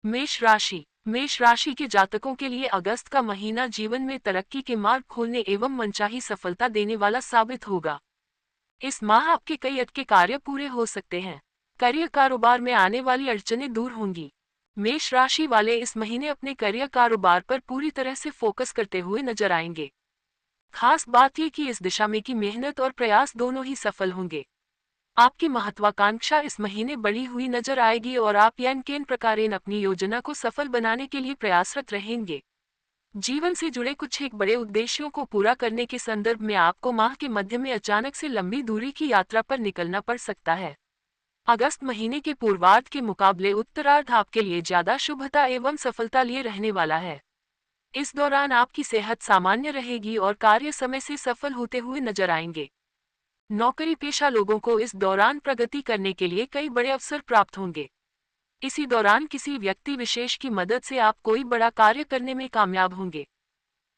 मेष राशि के जातकों के लिए अगस्त का महीना जीवन में तरक्की के मार्ग खोलने एवं मनचाही सफलता देने वाला साबित होगा। इस माह आपके कई अटके कार्य पूरे हो सकते हैं। करियर कारोबार में आने वाली अड़चनें दूर होंगी। मेष राशि वाले इस महीने अपने करियर कारोबार पर पूरी तरह से फोकस करते हुए नजर आएंगे। खास बात यह कि इस दिशा में की मेहनत और प्रयास दोनों ही सफल होंगे। आपकी महत्वाकांक्षा इस महीने बढ़ी हुई नजर आएगी और आप यन केन प्रकारेण अपनी योजना को सफल बनाने के लिए प्रयासरत रहेंगे। जीवन से जुड़े कुछ एक बड़े उद्देश्यों को पूरा करने के संदर्भ में आपको माह के मध्य में अचानक से लंबी दूरी की यात्रा पर निकलना पड़ सकता है। अगस्त महीने के पूर्वार्ध के मुकाबले उत्तरार्ध आपके लिए ज्यादा शुभता एवं सफलता लिए रहने वाला है। इस दौरान आपकी सेहत सामान्य रहेगी और कार्य समय से सफल होते हुए नजर आएंगे। नौकरी पेशा लोगों को इस दौरान प्रगति करने के लिए कई बड़े अवसर प्राप्त होंगे। इसी दौरान किसी व्यक्ति विशेष की मदद से आप कोई बड़ा कार्य करने में कामयाब होंगे।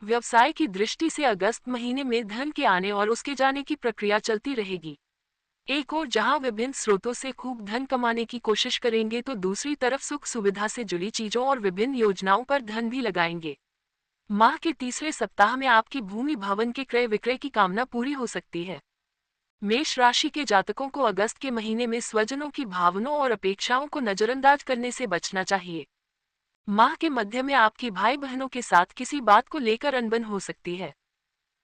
व्यवसाय की दृष्टि से अगस्त महीने में धन के आने और उसके जाने की प्रक्रिया चलती रहेगी। एक और जहां विभिन्न स्रोतों से खूब धन कमाने की कोशिश करेंगे तो दूसरी तरफ सुख सुविधा से जुड़ी चीजों और विभिन्न योजनाओं पर धन भी लगाएंगे। माह के तीसरे सप्ताह में आपकी भूमि भवन के क्रय विक्रय की कामना पूरी हो सकती है। मेष राशि के जातकों को अगस्त के महीने में स्वजनों की भावनाओं और अपेक्षाओं को नजरअंदाज करने से बचना चाहिए। माह के मध्य में आपकी भाई बहनों के साथ किसी बात को लेकर अनबन हो सकती है।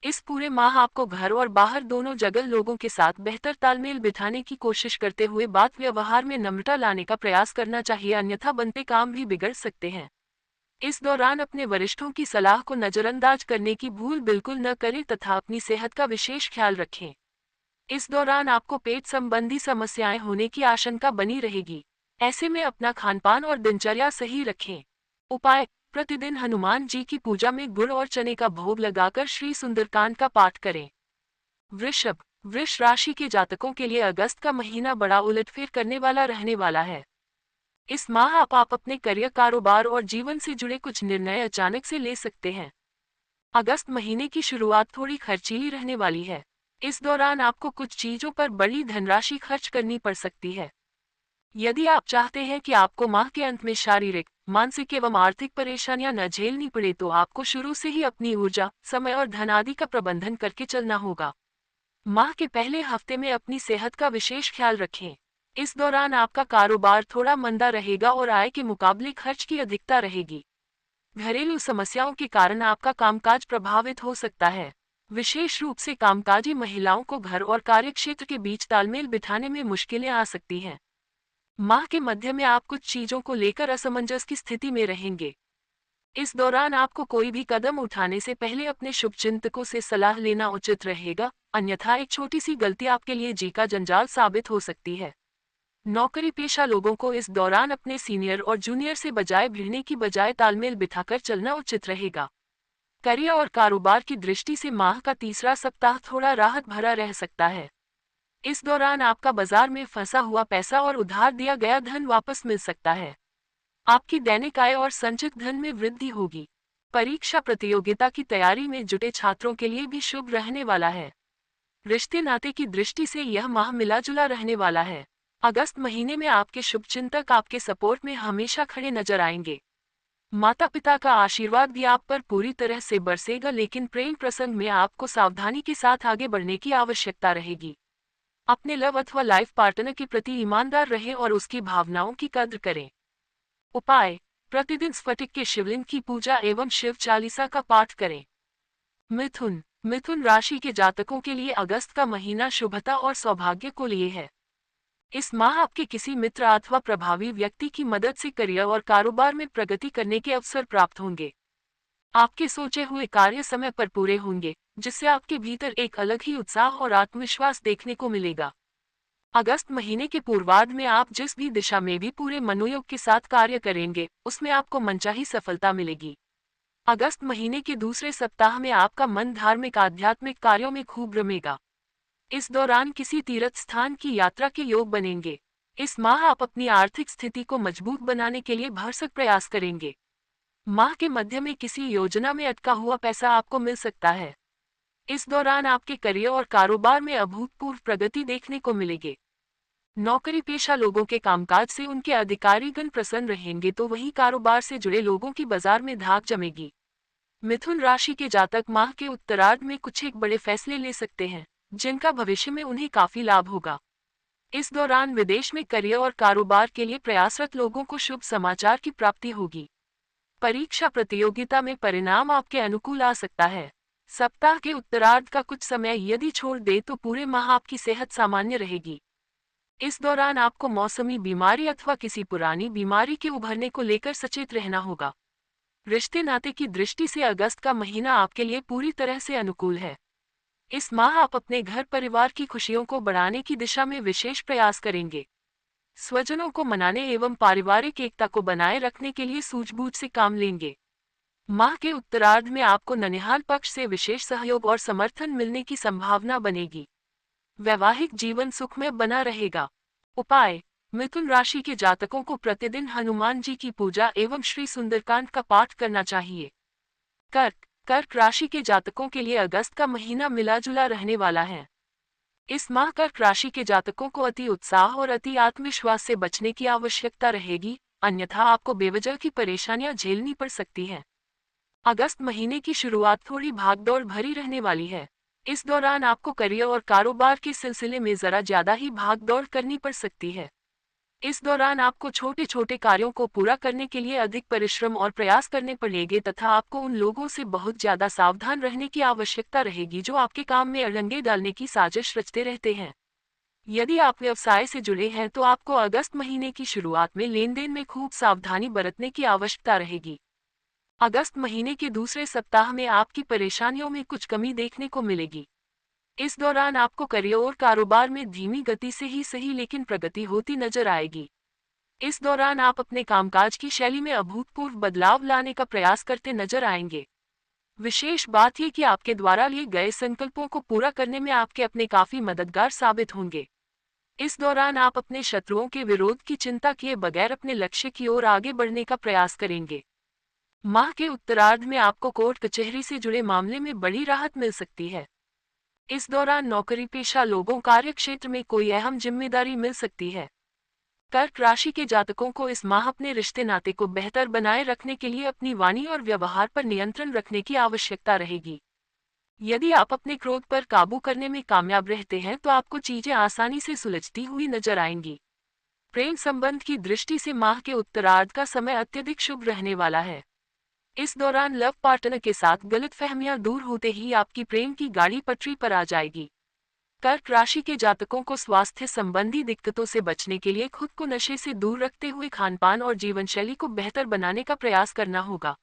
इस पूरे माह आपको घर और बाहर दोनों जगह लोगों के साथ बेहतर तालमेल बिठाने की कोशिश करते हुए बात व्यवहार में नम्रता लाने का प्रयास करना चाहिए, अन्यथा बनते काम भी बिगड़ सकते हैं। इस दौरान अपने वरिष्ठों की सलाह को नजरअंदाज करने की भूल बिल्कुल न करें तथा अपनी सेहत का विशेष ख्याल रखें। इस दौरान आपको पेट संबंधी समस्याएं होने की आशंका बनी रहेगी। ऐसे में अपना खानपान और दिनचर्या सही रखें। उपाय: प्रतिदिन हनुमान जी की पूजा में गुड़ और चने का भोग लगाकर श्री सुंदरकांड का पाठ करें। वृष राशि के जातकों के लिए अगस्त का महीना बड़ा उलटफेर करने वाला रहने वाला है। इस माह आप अपने करियर कारोबार और जीवन से जुड़े कुछ निर्णय अचानक से ले सकते हैं। अगस्त महीने की शुरुआत थोड़ी खर्चीली रहने वाली है। इस दौरान आपको कुछ चीजों पर बड़ी धनराशि खर्च करनी पड़ सकती है। यदि आप चाहते हैं कि आपको माह के अंत में शारीरिक, मानसिक एवं आर्थिक परेशानियां न झेलनी पड़े तो आपको शुरू से ही अपनी ऊर्जा, समय और धन आदि का प्रबंधन करके चलना होगा। माह के पहले हफ्ते में अपनी सेहत का विशेष ख्याल रखें। इस दौरान आपका कारोबार थोड़ा मंदा रहेगा और आय के मुकाबले खर्च की अधिकता रहेगी। घरेलू समस्याओं के कारण आपका कामकाज प्रभावित हो सकता है। विशेष रूप से कामकाजी महिलाओं को घर और कार्यक्षेत्र के बीच तालमेल बिठाने में मुश्किलें आ सकती हैं। माह के मध्य में आप कुछ चीजों को लेकर असमंजस की स्थिति में रहेंगे। इस दौरान आपको कोई भी कदम उठाने से पहले अपने शुभचिंतकों से सलाह लेना उचित रहेगा, अन्यथा एक छोटी सी गलती आपके लिए जी का जंजाल साबित हो सकती है। नौकरी पेशा लोगों को इस दौरान अपने सीनियर और जूनियर से बजाय भिड़ने की बजाय तालमेल बिठाकर चलना उचित रहेगा। करियर और कारोबार की दृष्टि से माह का तीसरा सप्ताह थोड़ा राहत भरा रह सकता है। इस दौरान आपका बाजार में फंसा हुआ पैसा और उधार दिया गया धन वापस मिल सकता है। आपकी दैनिक आय और संचित धन में वृद्धि होगी। परीक्षा प्रतियोगिता की तैयारी में जुटे छात्रों के लिए भी शुभ रहने वाला है। रिश्ते नाते की दृष्टि से यह माह मिला जुला रहने वाला है। अगस्त महीने में आपके शुभचिंतक आपके सपोर्ट में हमेशा खड़े नजर आएंगे। माता पिता का आशीर्वाद भी आप पर पूरी तरह से बरसेगा, लेकिन प्रेम प्रसंग में आपको सावधानी के साथ आगे बढ़ने की आवश्यकता रहेगी। अपने लव अथवा लाइफ पार्टनर के प्रति ईमानदार रहें और उसकी भावनाओं की कद्र करें। उपाय: प्रतिदिन स्फटिक के शिवलिंग की पूजा एवं शिव चालीसा का पाठ करें। मिथुन राशि के जातकों के लिए अगस्त का महीना शुभता और सौभाग्य को लिए है। इस माह आपके किसी मित्र अथवा प्रभावी व्यक्ति की मदद से करियर और कारोबार में प्रगति करने के अवसर प्राप्त होंगे। आपके सोचे हुए कार्य समय पर पूरे होंगे, जिससे आपके भीतर एक अलग ही उत्साह और आत्मविश्वास देखने को मिलेगा। अगस्त महीने के पूर्वार्ध में आप जिस भी दिशा में भी पूरे मनोयोग के साथ कार्य करेंगे, उसमें आपको मनचाही सफलता मिलेगी। अगस्त महीने के दूसरे सप्ताह में आपका मन धार्मिक आध्यात्मिक कार्यों में खूब रमेगा। इस दौरान किसी तीर्थ स्थान की यात्रा के योग बनेंगे। इस माह आप अपनी आर्थिक स्थिति को मजबूत बनाने के लिए भरसक प्रयास करेंगे। माह के मध्य में किसी योजना में अटका हुआ पैसा आपको मिल सकता है। इस दौरान आपके करियर और कारोबार में अभूतपूर्व प्रगति देखने को मिलेगी। नौकरी पेशा लोगों के कामकाज से उनके अधिकारीगण प्रसन्न रहेंगे तो वहीं कारोबार से जुड़े लोगों की बाजार में धाक जमेगी। मिथुन राशि के जातक माह के उत्तरार्ध में कुछ एक बड़े फैसले ले सकते हैं, जिनका भविष्य में उन्हें काफी लाभ होगा। इस दौरान विदेश में करियर और कारोबार के लिए प्रयासरत लोगों को शुभ समाचार की प्राप्ति होगी। परीक्षा प्रतियोगिता में परिणाम आपके अनुकूल आ सकता है। सप्ताह के उत्तरार्ध का कुछ समय यदि छोड़ दे तो पूरे माह आपकी सेहत सामान्य रहेगी। इस दौरान आपको मौसमी बीमारी अथवा किसी पुरानी बीमारी के उभरने को लेकर सचेत रहना होगा। रिश्ते नाते की दृष्टि से अगस्त का महीना आपके लिए पूरी तरह से अनुकूल है। इस माह आप अपने घर परिवार की खुशियों को बढ़ाने की दिशा में विशेष प्रयास करेंगे। स्वजनों को मनाने एवं पारिवारिक एकता को बनाए रखने के लिए सूझबूझ से काम लेंगे। माह के उत्तरार्ध में आपको ननिहाल पक्ष से विशेष सहयोग और समर्थन मिलने की संभावना बनेगी। वैवाहिक जीवन सुखमय बना रहेगा। उपाय: मिथुन राशि के जातकों को प्रतिदिन हनुमान जी की पूजा एवं श्री सुंदरकांड का पाठ करना चाहिए। कर्क राशि के जातकों के लिए अगस्त का महीना मिला जुला रहने वाला है। इस माह कर्क राशि के जातकों को अति उत्साह और अति आत्मविश्वास से बचने की आवश्यकता रहेगी, अन्यथा आपको बेवजह की परेशानियां झेलनी पड़ सकती हैं। अगस्त महीने की शुरुआत थोड़ी भागदौड़ भरी रहने वाली है। इस दौरान आपको करियर और कारोबार के सिलसिले में जरा ज्यादा ही भागदौड़ करनी पड़ सकती है। इस दौरान आपको छोटे छोटे कार्यों को पूरा करने के लिए अधिक परिश्रम और प्रयास करने पड़ेंगे तथा आपको उन लोगों से बहुत ज्यादा सावधान रहने की आवश्यकता रहेगी जो आपके काम में अड़ंगे डालने की साजिश रचते रहते हैं। यदि आप व्यवसाय से जुड़े हैं तो आपको अगस्त महीने की शुरुआत में लेन देन में खूब सावधानी बरतने की आवश्यकता रहेगी। अगस्त महीने के दूसरे सप्ताह में आपकी परेशानियों में कुछ कमी देखने को मिलेगी। इस दौरान आपको करियर और कारोबार में धीमी गति से ही सही लेकिन प्रगति होती नजर आएगी। इस दौरान आप अपने कामकाज की शैली में अभूतपूर्व बदलाव लाने का प्रयास करते नजर आएंगे। विशेष बात यह कि आपके द्वारा लिए गए संकल्पों को पूरा करने में आपके अपने काफी मददगार साबित होंगे। इस दौरान आप अपने शत्रुओं के विरोध की चिंता किए बगैर अपने लक्ष्य की ओर आगे बढ़ने का प्रयास करेंगे। माह के उत्तरार्ध में आपको कोर्ट कचहरी से जुड़े मामले में बड़ी राहत मिल सकती है। इस दौरान नौकरी पेशा लोगों कार्यक्षेत्र में कोई अहम जिम्मेदारी मिल सकती है। कर्क राशि के जातकों को इस माह अपने रिश्ते नाते को बेहतर बनाए रखने के लिए अपनी वाणी और व्यवहार पर नियंत्रण रखने की आवश्यकता रहेगी। यदि आप अपने क्रोध पर काबू करने में कामयाब रहते हैं तो आपको चीजें आसानी से सुलझती हुई नजर आएंगी। प्रेम संबंध की दृष्टि से माह के उत्तरार्ध का समय अत्यधिक शुभ रहने वाला है। इस दौरान लव पार्टनर के साथ गलतफहमियां दूर होते ही आपकी प्रेम की गाड़ी पटरी पर आ जाएगी। कर्क राशि के जातकों को स्वास्थ्य संबंधी दिक्कतों से बचने के लिए खुद को नशे से दूर रखते हुए खानपान और जीवनशैली को बेहतर बनाने का प्रयास करना होगा।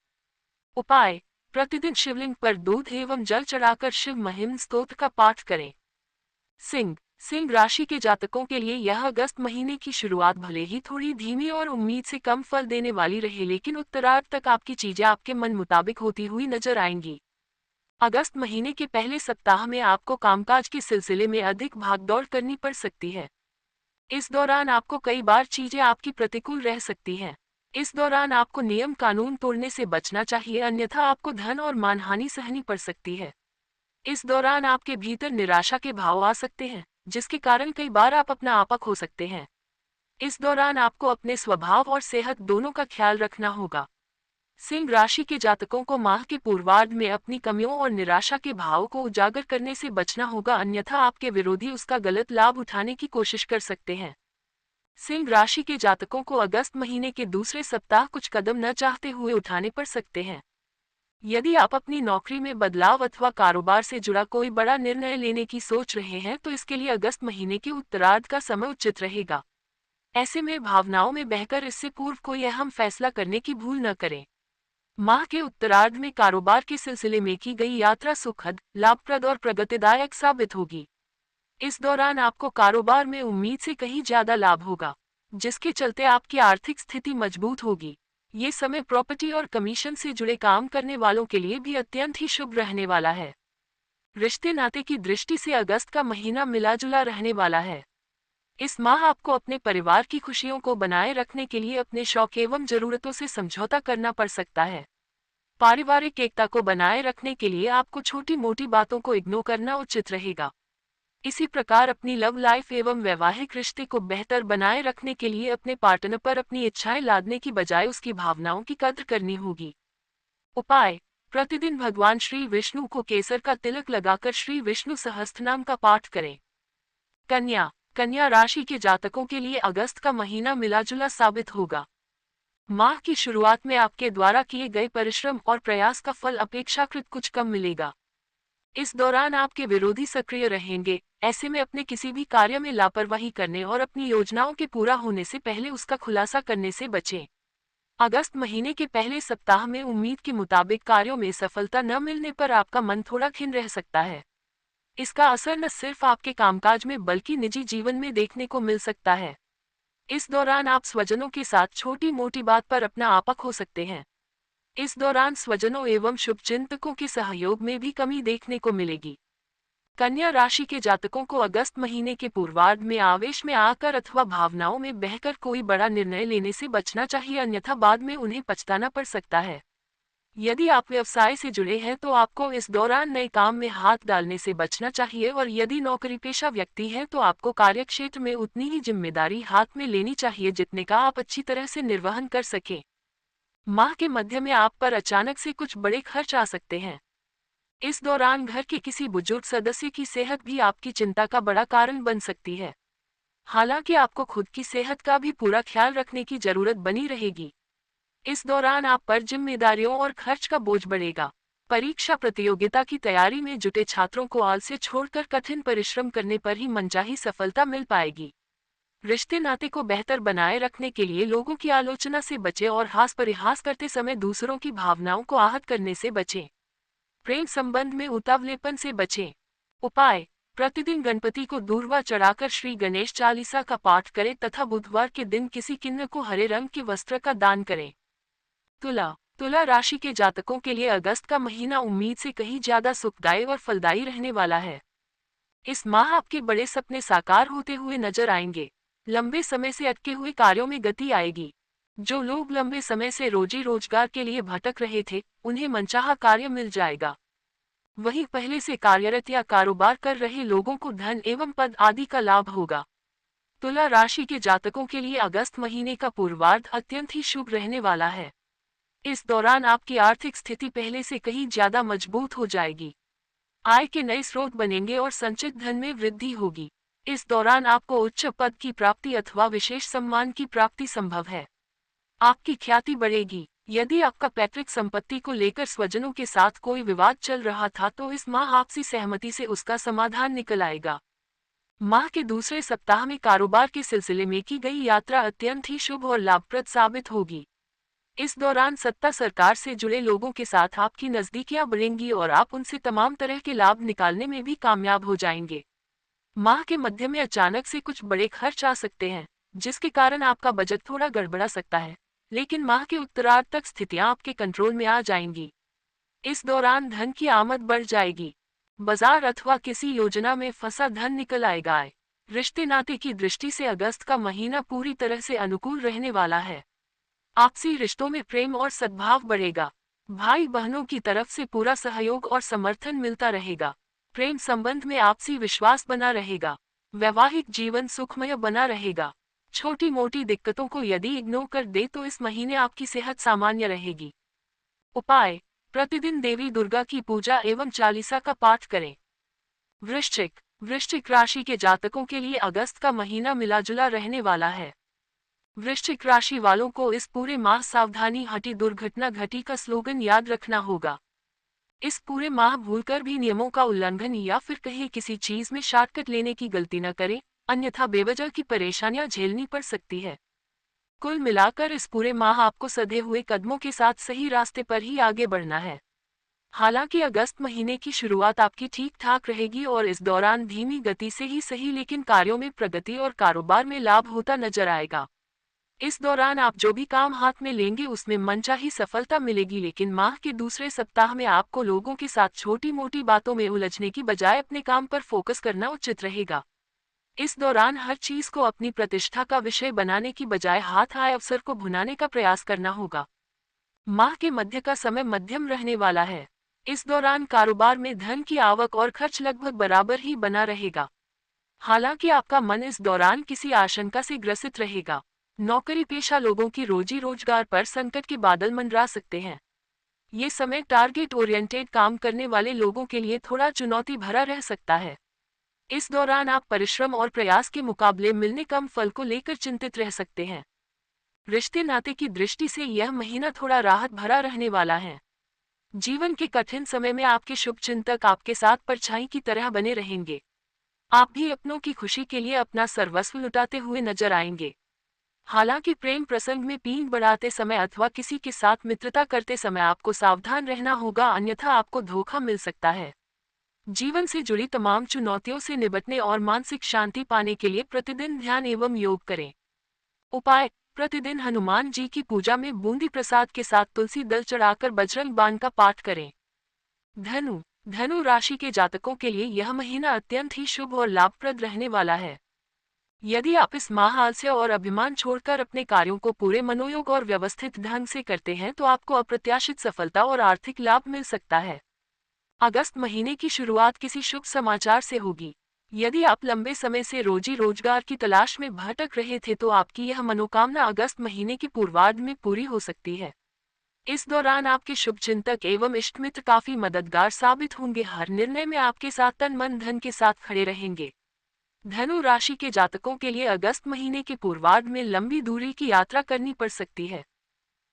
उपाय: प्रतिदिन शिवलिंग पर दूध एवं जल चढ़ाकर शिव महिम स्तोत्र का पाठ करें। सिंह राशि के जातकों के लिए यह अगस्त महीने की शुरुआत भले ही थोड़ी धीमी और उम्मीद से कम फल देने वाली रहे, लेकिन उत्तरार्ध तक आपकी चीजें आपके मन मुताबिक होती हुई नजर आएंगी। अगस्त महीने के पहले सप्ताह में आपको कामकाज के सिलसिले में अधिक भागदौड़ करनी पड़ सकती है। इस दौरान आपको कई बार चीजें आपकी प्रतिकूल रह सकती हैं। इस दौरान आपको नियम कानून तोड़ने से बचना चाहिए, अन्यथा आपको धन और मानहानि सहनी पड़ सकती है। इस दौरान आपके भीतर निराशा के भाव आ सकते हैं, जिसके कारण कई बार आप अपना आपा खो सकते हैं। इस दौरान आपको अपने स्वभाव और सेहत दोनों का ख्याल रखना होगा। सिंह राशि के जातकों को माह के पूर्वार्ध में अपनी कमियों और निराशा के भाव को उजागर करने से बचना होगा, अन्यथा आपके विरोधी उसका गलत लाभ उठाने की कोशिश कर सकते हैं। सिंह राशि के जातकों को अगस्त महीने के दूसरे सप्ताह कुछ कदम न चाहते हुए उठाने पड़ सकते हैं। यदि आप अपनी नौकरी में बदलाव अथवा कारोबार से जुड़ा कोई बड़ा निर्णय लेने की सोच रहे हैं तो इसके लिए अगस्त महीने के उत्तरार्ध का समय उचित रहेगा। ऐसे में भावनाओं में बहकर इससे पूर्व कोई अहम फैसला करने की भूल न करें। माह के उत्तरार्ध में कारोबार के सिलसिले में की गई यात्रा सुखद, लाभप्रद और प्रगतिदायक साबित होगी। इस दौरान आपको कारोबार में उम्मीद से कहीं ज्यादा लाभ होगा, जिसके चलते आपकी आर्थिक स्थिति मजबूत होगी। ये समय प्रॉपर्टी और कमीशन से जुड़े काम करने वालों के लिए भी अत्यंत ही शुभ रहने वाला है। रिश्ते नाते की दृष्टि से अगस्त का महीना मिला जुला रहने वाला है। इस माह आपको अपने परिवार की खुशियों को बनाए रखने के लिए अपने शौक एवं जरूरतों से समझौता करना पड़ सकता है। पारिवारिक एकता को बनाए रखने के लिए आपको छोटी मोटी बातों को इग्नोर करना उचित रहेगा। इसी प्रकार अपनी लव लाइफ एवं वैवाहिक रिश्ते को बेहतर बनाए रखने के लिए अपने पार्टनर पर अपनी इच्छाएं लादने की बजाय उसकी भावनाओं की कद्र करनी होगी। उपाय: प्रतिदिन भगवान श्री विष्णु को केसर का तिलक लगाकर श्री विष्णु सहस्त्रनाम का पाठ करें। कन्या कन्या राशि के जातकों के लिए अगस्त का महीना मिलाजुला साबित होगा। माह की शुरुआत में आपके द्वारा किए गए परिश्रम और प्रयास का फल अपेक्षाकृत कुछ कम मिलेगा। इस दौरान आपके विरोधी सक्रिय रहेंगे, ऐसे में अपने किसी भी कार्य में लापरवाही करने और अपनी योजनाओं के पूरा होने से पहले उसका खुलासा करने से बचें। अगस्त महीने के पहले सप्ताह में उम्मीद के मुताबिक कार्यों में सफलता न मिलने पर आपका मन थोड़ा खिन्न रह सकता है। इसका असर न सिर्फ आपके कामकाज में बल्कि निजी जीवन में देखने को मिल सकता है। इस दौरान आप स्वजनों के साथ छोटी मोटी बात पर अपना आपा खो सकते हैं। इस दौरान स्वजनों एवं शुभचिंतकों के सहयोग में भी कमी देखने को मिलेगी। कन्या राशि के जातकों को अगस्त महीने के पूर्वार्ध में आवेश में आकर अथवा भावनाओं में बहकर कोई बड़ा निर्णय लेने से बचना चाहिए, अन्यथा बाद में उन्हें पछताना पड़ सकता है। यदि आप व्यवसाय से जुड़े हैं तो आपको इस दौरान नए काम में हाथ डालने से बचना चाहिए, और यदि नौकरी पेशा व्यक्ति हैं तो आपको कार्यक्षेत्र में उतनी ही जिम्मेदारी हाथ में लेनी चाहिए जितने का आप अच्छी तरह से निर्वहन कर सकें। माह के मध्य में आप पर अचानक से कुछ बड़े खर्च आ सकते हैं। इस दौरान घर के किसी बुजुर्ग सदस्य की सेहत भी आपकी चिंता का बड़ा कारण बन सकती है। हालांकि आपको खुद की सेहत का भी पूरा ख्याल रखने की जरूरत बनी रहेगी। इस दौरान आप पर जिम्मेदारियों और खर्च का बोझ बढ़ेगा। परीक्षा प्रतियोगिता की तैयारी में जुटे छात्रों को आलस्य छोड़कर कठिन परिश्रम करने पर ही मनचाही सफलता मिल पाएगी। रिश्ते नाते को बेहतर बनाए रखने के लिए लोगों की आलोचना से बचें और हास परिहास करते समय दूसरों की भावनाओं को आहत करने से बचें। प्रेम संबंध में उतावलेपन से बचें। उपाय: प्रतिदिन गणपति को दूर्वा चढ़ाकर श्री गणेश चालीसा का पाठ करें तथा बुधवार के दिन किसी किन्नर को हरे रंग के वस्त्र का दान करें। तुला राशि के जातकों के लिए अगस्त का महीना उम्मीद से कहीं ज्यादा सुखदायी और फलदायी रहने वाला है। इस माह आपके बड़े सपने साकार होते हुए नजर आएंगे। लंबे समय से अटके हुए कार्यों में गति आएगी। जो लोग लंबे समय से रोजी रोजगार के लिए भटक रहे थे, उन्हें मनचाहा कार्य मिल जाएगा। वहीं पहले से कार्यरत या कारोबार कर रहे लोगों को धन एवं पद आदि का लाभ होगा। तुला राशि के जातकों के लिए अगस्त महीने का पूर्वार्ध अत्यंत ही शुभ रहने वाला है। इस दौरान आपकी आर्थिक स्थिति पहले से कहीं ज्यादा मजबूत हो जाएगी। आय के नए स्रोत बनेंगे और संचित धन में वृद्धि होगी। इस दौरान आपको उच्च पद की प्राप्ति अथवा विशेष सम्मान की प्राप्ति संभव है। आपकी ख्याति बढ़ेगी। यदि आपका पैतृक संपत्ति को लेकर स्वजनों के साथ कोई विवाद चल रहा था तो इस माह आपसी सहमति से उसका समाधान निकल आएगा। माह के दूसरे सप्ताह में कारोबार के सिलसिले में की गई यात्रा अत्यंत ही शुभ और लाभप्रद साबित होगी। इस दौरान सत्ता सरकार से जुड़े लोगों के साथ आपकी नजदीकियां बढ़ेंगी और आप उनसे तमाम तरह के लाभ निकालने में भी कामयाब हो जाएंगे। माह के मध्य में अचानक से कुछ बड़े खर्च आ सकते हैं, जिसके कारण आपका बजट थोड़ा गड़बड़ा सकता है, लेकिन माह के उत्तरार्ध तक स्थितियां आपके कंट्रोल में आ जाएंगी। इस दौरान धन की आमद बढ़ जाएगी। बाजार अथवा किसी योजना में फंसा धन निकल आएगा। रिश्ते नाते की दृष्टि से अगस्त का महीना पूरी तरह से अनुकूल रहने वाला है। आपसी रिश्तों में प्रेम और सद्भाव बढ़ेगा। भाई बहनों की तरफ से पूरा सहयोग और समर्थन मिलता रहेगा। प्रेम संबंध में आपसी विश्वास बना रहेगा। वैवाहिक जीवन सुखमय बना रहेगा। छोटी मोटी दिक्कतों को यदि इग्नोर कर दे तो इस महीने आपकी सेहत सामान्य रहेगी। उपाय: प्रतिदिन देवी दुर्गा की पूजा एवं चालीसा का पाठ करें। वृश्चिक राशि के जातकों के लिए अगस्त का महीना मिलाजुला रहने वाला है। वृश्चिक राशि वालों को इस पूरे माह सावधानी हटी दुर्घटना घटी का स्लोगन याद रखना होगा। इस पूरे माह भूलकर भी नियमों का उल्लंघन या फिर कहीं किसी चीज में शॉर्टकट लेने की गलती न करें, अन्यथा बेवजह की परेशानियां झेलनी पड़ सकती है। कुल मिलाकर इस पूरे माह आपको सधे हुए कदमों के साथ सही रास्ते पर ही आगे बढ़ना है। हालांकि अगस्त महीने की शुरुआत आपकी ठीक ठाक रहेगी और इस दौरान धीमी गति से ही सही लेकिन कार्यों में प्रगति और कारोबार में लाभ होता नजर आएगा। इस दौरान आप जो भी काम हाथ में लेंगे उसमें मनचाही सफलता मिलेगी, लेकिन माह के दूसरे सप्ताह में आपको लोगों के साथ छोटी मोटी बातों में उलझने की बजाय अपने काम पर फोकस करना उचित रहेगा। इस दौरान हर चीज को अपनी प्रतिष्ठा का विषय बनाने की बजाय हाथ आए अवसर को भुनाने का प्रयास करना होगा। माह के मध्य का समय मध्यम रहने वाला है। इस दौरान कारोबार में धन की आवक और खर्च लगभग बराबर ही बना रहेगा। हालांकि आपका मन इस दौरान किसी आशंका से ग्रसित रहेगा। नौकरी पेशा लोगों की रोजी रोजगार पर संकट के बादल मंडरा सकते हैं। ये समय टारगेट ओरिएंटेड काम करने वाले लोगों के लिए थोड़ा चुनौती भरा रह सकता है। इस दौरान आप परिश्रम और प्रयास के मुकाबले मिलने कम फल को लेकर चिंतित रह सकते हैं। रिश्ते नाते की दृष्टि से यह महीना थोड़ा राहत भरा रहने वाला है। जीवन के कठिन समय में आपके शुभचिंतक आपके साथ परछाई की तरह बने रहेंगे। आप भी अपनों की खुशी के लिए अपना सर्वस्व लुटाते हुए नजर आएंगे। हालांकि प्रेम प्रसंग में पीठ बढ़ाते समय अथवा किसी के साथ मित्रता करते समय आपको सावधान रहना होगा, अन्यथा आपको धोखा मिल सकता है। जीवन से जुड़ी तमाम चुनौतियों से निपटने और मानसिक शांति पाने के लिए प्रतिदिन ध्यान एवं योग करें। उपाय: प्रतिदिन हनुमान जी की पूजा में बूंदी प्रसाद के साथ तुलसी दल चढ़ाकर बजरंग बाण का पाठ करें। धनु धनु राशि के जातकों के लिए यह महीना अत्यंत ही शुभ और लाभप्रद रहने वाला है। यदि आप इस माह आलस्य और अभिमान छोड़कर अपने कार्यों को पूरे मनोयोग और व्यवस्थित ढंग से करते हैं तो आपको अप्रत्याशित सफलता और आर्थिक लाभ मिल सकता है। अगस्त महीने की शुरुआत किसी शुभ समाचार से होगी। यदि आप लंबे समय से रोजी रोजगार की तलाश में भटक रहे थे तो आपकी यह मनोकामना अगस्त महीने की पूर्वार्ध में पूरी हो सकती है। इस दौरान आपके शुभचिंतक एवं इष्टमित्र काफी मददगार साबित होंगे। हर निर्णय में आपके साथ तन मन धन के साथ खड़े रहेंगे। धनु राशि के जातकों के लिए अगस्त महीने के पूर्वार्ध में लंबी दूरी की यात्रा करनी पड़ सकती है।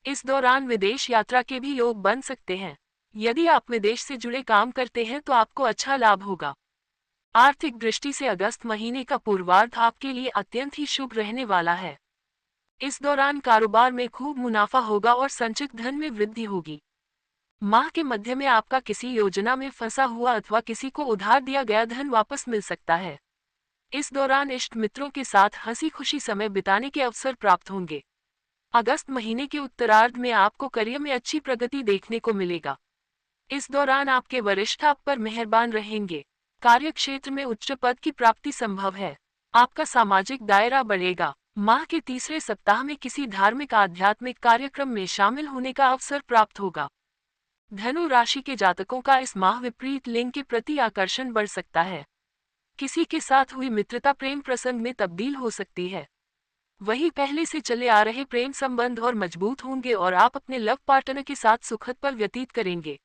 इस दौरान विदेश यात्रा के भी योग बन सकते हैं। यदि आप विदेश से जुड़े काम करते हैं तो आपको अच्छा लाभ होगा। आर्थिक दृष्टि से अगस्त महीने का पूर्वार्ध आपके लिए अत्यंत ही शुभ रहने वाला है। इस दौरान कारोबार में खूब मुनाफा होगा और संचित धन में वृद्धि होगी। माह के मध्य में आपका किसी योजना में फंसा हुआ अथवा किसी को उधार दिया गया धन वापस मिल सकता है। इस दौरान इष्ट मित्रों के साथ हंसी खुशी समय बिताने के अवसर प्राप्त होंगे। अगस्त महीने के उत्तरार्ध में आपको करियर में अच्छी प्रगति देखने को मिलेगा। इस दौरान आपके वरिष्ठ आप पर मेहरबान रहेंगे। कार्य क्षेत्र में उच्च पद की प्राप्ति संभव है। आपका सामाजिक दायरा बढ़ेगा। माह के तीसरे सप्ताह में किसी धार्मिक आध्यात्मिक कार्यक्रम में शामिल होने का अवसर प्राप्त होगा। धनु राशि के जातकों का इस माह विपरीत लिंग के प्रति आकर्षण बढ़ सकता है। किसी के साथ हुई मित्रता प्रेम प्रसंग में तब्दील हो सकती है। वही पहले से चले आ रहे प्रेम संबंध और मजबूत होंगे और आप अपने लव पार्टनर के साथ सुखद पल व्यतीत करेंगे।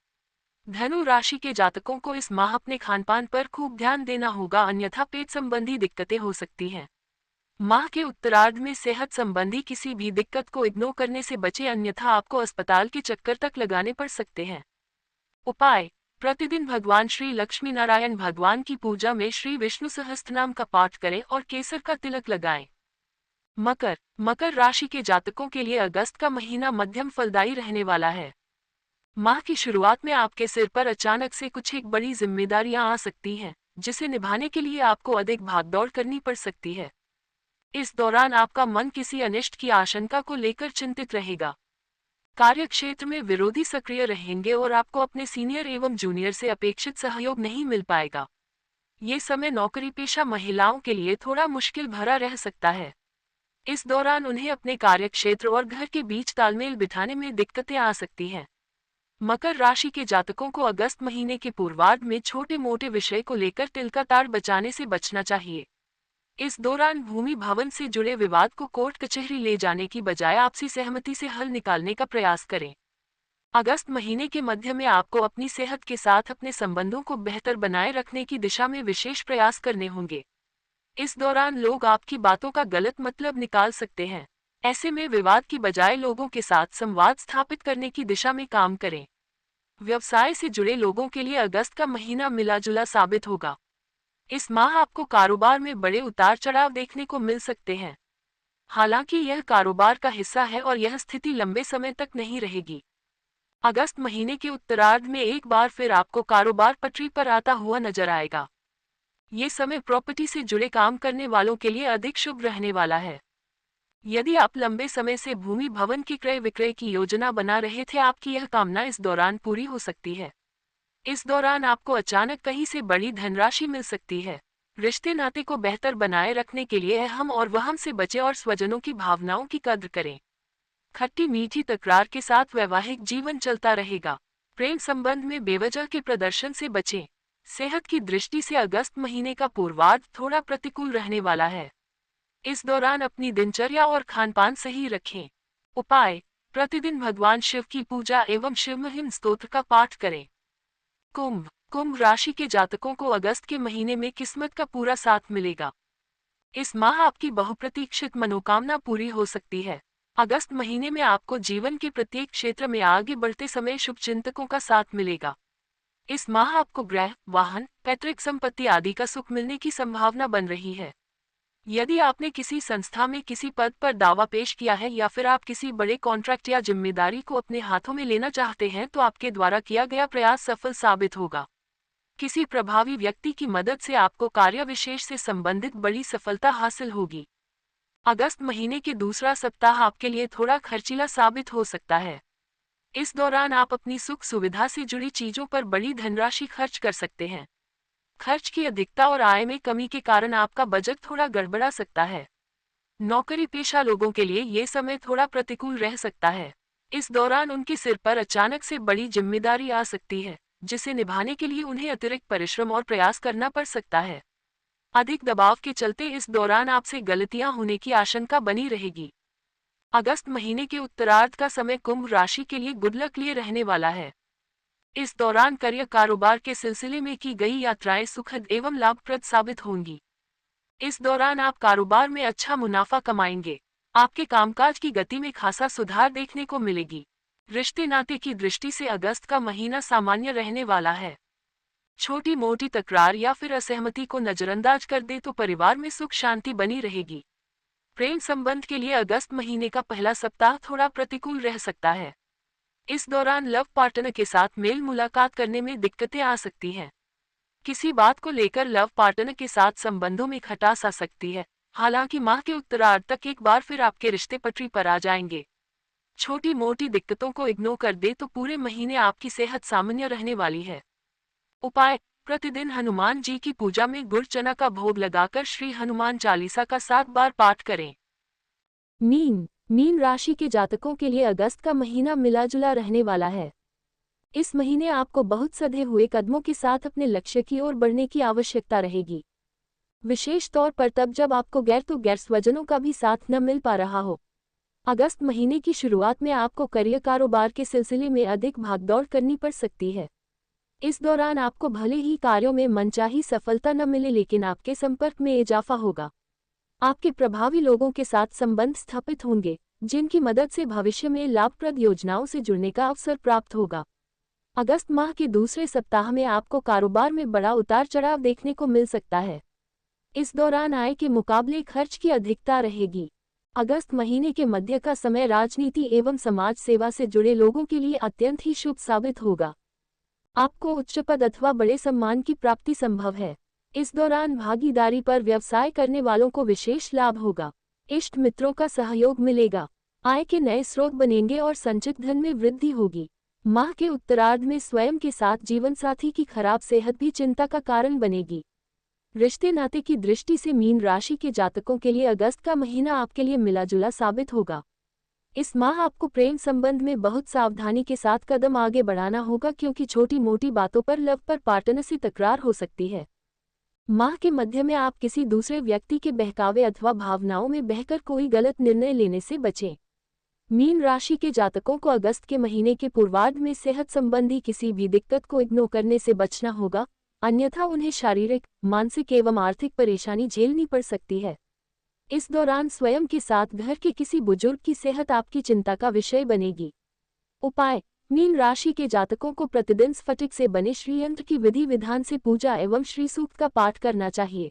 धनु राशि के जातकों को इस माह अपने खानपान पर खूब ध्यान देना होगा, अन्यथा पेट संबंधी दिक्कतें हो सकती हैं। माह के उत्तरार्ध में सेहत संबंधी किसी भी दिक्कत को इग्नोर करने से बचें, अन्यथा आपको अस्पताल के चक्कर तक लगाने पड़ सकते हैं। उपाय: प्रतिदिन भगवान श्री लक्ष्मी नारायण भगवान की पूजा में श्री विष्णु सहस्त्रनाम का पाठ करें और केसर का तिलक लगाएं। मकर राशि के जातकों के लिए अगस्त का महीना मध्यम फलदायी रहने वाला है। माह की शुरुआत में आपके सिर पर अचानक से कुछ एक बड़ी जिम्मेदारियां आ सकती हैं, जिसे निभाने के लिए आपको अधिक भागदौड़ करनी पड़ सकती है। इस दौरान आपका मन किसी अनिष्ट की आशंका को लेकर चिंतित रहेगा। कार्यक्षेत्र में विरोधी सक्रिय रहेंगे और आपको अपने सीनियर एवं जूनियर से अपेक्षित सहयोग नहीं मिल पाएगा। ये समय नौकरी पेशा महिलाओं के लिए थोड़ा मुश्किल भरा रह सकता है। इस दौरान उन्हें अपने कार्यक्षेत्र और घर के बीच तालमेल बिठाने में दिक्कतें आ सकती हैं। मकर राशि के जातकों को अगस्त महीने के पूर्वार्ध में छोटे मोटे विषय को लेकर तिल का ताड़ बचाने से बचना चाहिए। इस दौरान भूमि भवन से जुड़े विवाद को कोर्ट कचहरी ले जाने की बजाय आपसी सहमति से हल निकालने का प्रयास करें। अगस्त महीने के मध्य में आपको अपनी सेहत के साथ अपने संबंधों को बेहतर बनाए रखने की दिशा में विशेष प्रयास करने होंगे। इस दौरान लोग आपकी बातों का गलत मतलब निकाल सकते हैं। ऐसे में विवाद की बजाय लोगों के साथ संवाद स्थापित करने की दिशा में काम करें। व्यवसाय से जुड़े लोगों के लिए अगस्त का महीना मिला-जुला साबित होगा। इस माह आपको कारोबार में बड़े उतार चढ़ाव देखने को मिल सकते हैं। हालांकि यह कारोबार का हिस्सा है और यह स्थिति लंबे समय तक नहीं रहेगी। अगस्त महीने के उत्तरार्ध में एक बार फिर आपको कारोबार पटरी पर आता हुआ नजर आएगा। ये समय प्रॉपर्टी से जुड़े काम करने वालों के लिए अधिक शुभ रहने वाला है। यदि आप लंबे समय से भूमि भवन की क्रय विक्रय की योजना बना रहे थे, आपकी यह कामना इस दौरान पूरी हो सकती है। इस दौरान आपको अचानक कहीं से बड़ी धनराशि मिल सकती है। रिश्ते नाते को बेहतर बनाए रखने के लिए अहम और वहम से बचें और स्वजनों की भावनाओं की कद्र करें। खट्टी मीठी तकरार के साथ वैवाहिक जीवन चलता रहेगा। प्रेम संबंध में बेवजह के प्रदर्शन से बचें। सेहत की दृष्टि से अगस्त महीने का पूर्वार्ध थोड़ा प्रतिकूल रहने वाला है। इस दौरान अपनी दिनचर्या और खानपान सही रखें। उपाय: प्रतिदिन भगवान शिव की पूजा एवं शिव महिम स्तोत्र का पाठ करें। कुंभ राशि के जातकों को अगस्त के महीने में किस्मत का पूरा साथ मिलेगा। इस माह आपकी बहुप्रतीक्षित मनोकामना पूरी हो सकती है। अगस्त महीने में आपको जीवन के प्रत्येक क्षेत्र में आगे बढ़ते समय शुभचिंतकों का साथ मिलेगा। इस माह आपको गृह, वाहन, पैतृक संपत्ति आदि का सुख मिलने की संभावना बन रही है। यदि आपने किसी संस्था में किसी पद पर दावा पेश किया है या फिर आप किसी बड़े कॉन्ट्रैक्ट या जिम्मेदारी को अपने हाथों में लेना चाहते हैं तो आपके द्वारा किया गया प्रयास सफल साबित होगा। किसी प्रभावी व्यक्ति की मदद से आपको कार्य विशेष से संबंधित बड़ी सफलता हासिल होगी। अगस्त महीने के दूसरा सप्ताह आपके लिए थोड़ा खर्चीला साबित हो सकता है। इस दौरान आप अपनी सुख सुविधा से जुड़ी चीजों पर बड़ी धनराशि खर्च कर सकते हैं। खर्च की अधिकता और आय में कमी के कारण आपका बजट थोड़ा गड़बड़ा सकता है। नौकरी पेशा लोगों के लिए ये समय थोड़ा प्रतिकूल रह सकता है। इस दौरान उनके सिर पर अचानक से बड़ी जिम्मेदारी आ सकती है, जिसे निभाने के लिए उन्हें अतिरिक्त परिश्रम और प्रयास करना पड़ सकता है। अधिक दबाव के चलते इस दौरान आपसे गलतियां होने की आशंका बनी रहेगी। अगस्त महीने के उत्तरार्ध का समय कुंभ राशि के लिए गुड लक लिए रहने वाला है। इस दौरान करियर कारोबार के सिलसिले में की गई यात्राएं सुखद एवं लाभप्रद साबित होंगी। इस दौरान आप कारोबार में अच्छा मुनाफा कमाएंगे। आपके कामकाज की गति में खासा सुधार देखने को मिलेगी। रिश्ते नाते की दृष्टि से अगस्त का महीना सामान्य रहने वाला है। छोटी मोटी तकरार या फिर असहमति को नजरअंदाज कर दे तो परिवार में सुख शांति बनी रहेगी। प्रेम संबंध के लिए अगस्त महीने का पहला सप्ताह थोड़ा प्रतिकूल रह सकता है। इस दौरान लव पार्टनर के साथ मेल मुलाकात करने में दिक्कतें आ सकती हैं। किसी बात को लेकर लव पार्टनर के साथ संबंधों में खटास आ सकती है। हालांकि माह के उत्तरार्ध तक एक बार फिर आपके रिश्ते पटरी पर आ जाएंगे। छोटी मोटी दिक्कतों को इग्नोर कर दे तो पूरे महीने आपकी सेहत सामान्य रहने वाली है। उपाय: प्रतिदिन हनुमान जी की पूजा में गुड़ चना का भोग लगाकर श्री हनुमान चालीसा का 7 बार पाठ करें। मीन राशि के जातकों के लिए अगस्त का महीना मिला-जुला रहने वाला है। इस महीने आपको बहुत सधे हुए कदमों के साथ अपने लक्ष्य की ओर बढ़ने की आवश्यकता रहेगी, विशेष तौर पर तब जब आपको गैर स्वजनों का भी साथ न मिल पा रहा हो। अगस्त महीने की शुरुआत में आपको करियर कारोबार के सिलसिले में अधिक भागदौड़ करनी पड़ सकती है। इस दौरान आपको भले ही कार्यों में मनचाही सफलता न मिले, लेकिन आपके संपर्क में इजाफा होगा। आपके प्रभावी लोगों के साथ संबंध स्थापित होंगे, जिनकी मदद से भविष्य में लाभप्रद योजनाओं से जुड़ने का अवसर प्राप्त होगा। अगस्त माह के दूसरे सप्ताह में आपको कारोबार में बड़ा उतार चढ़ाव देखने को मिल सकता है। इस दौरान आय के मुकाबले खर्च की अधिकता रहेगी। अगस्त महीने के मध्य का समय राजनीति एवं समाज सेवा से जुड़े लोगों के लिए अत्यंत ही शुभ साबित होगा। आपको उच्च पद अथवा बड़े सम्मान की प्राप्ति संभव है। इस दौरान भागीदारी पर व्यवसाय करने वालों को विशेष लाभ होगा। इष्ट मित्रों का सहयोग मिलेगा। आय के नए स्रोत बनेंगे और संचित धन में वृद्धि होगी। माह के उत्तरार्ध में स्वयं के साथ जीवनसाथी की खराब सेहत भी चिंता का कारण बनेगी। रिश्ते नाते की दृष्टि से मीन राशि के जातकों के लिए अगस्त का महीना आपके लिए मिला-जुला साबित होगा। इस माह आपको प्रेम संबंध में बहुत सावधानी के साथ कदम आगे बढ़ाना होगा, क्योंकि छोटी मोटी बातों पर लव पर पार्टनर से तकरार हो सकती है। माह के मध्य में आप किसी दूसरे व्यक्ति के बहकावे अथवा भावनाओं में बहकर कोई गलत निर्णय लेने से बचें। मीन राशि के जातकों को अगस्त के महीने के पूर्वार्ध में सेहत संबंधी किसी भी दिक्कत को इग्नोर करने से बचना होगा, अन्यथा उन्हें शारीरिक, मानसिक एवं आर्थिक परेशानी झेलनी पड़ सकती है। इस दौरान स्वयं के साथ घर के किसी बुजुर्ग की सेहत आपकी चिंता का विषय बनेगी। उपाय: मीन राशि के जातकों को प्रतिदिन स्फटिक से बने श्रीयंत्र की विधि विधान से पूजा एवं श्री सूक्त का पाठ करना चाहिए।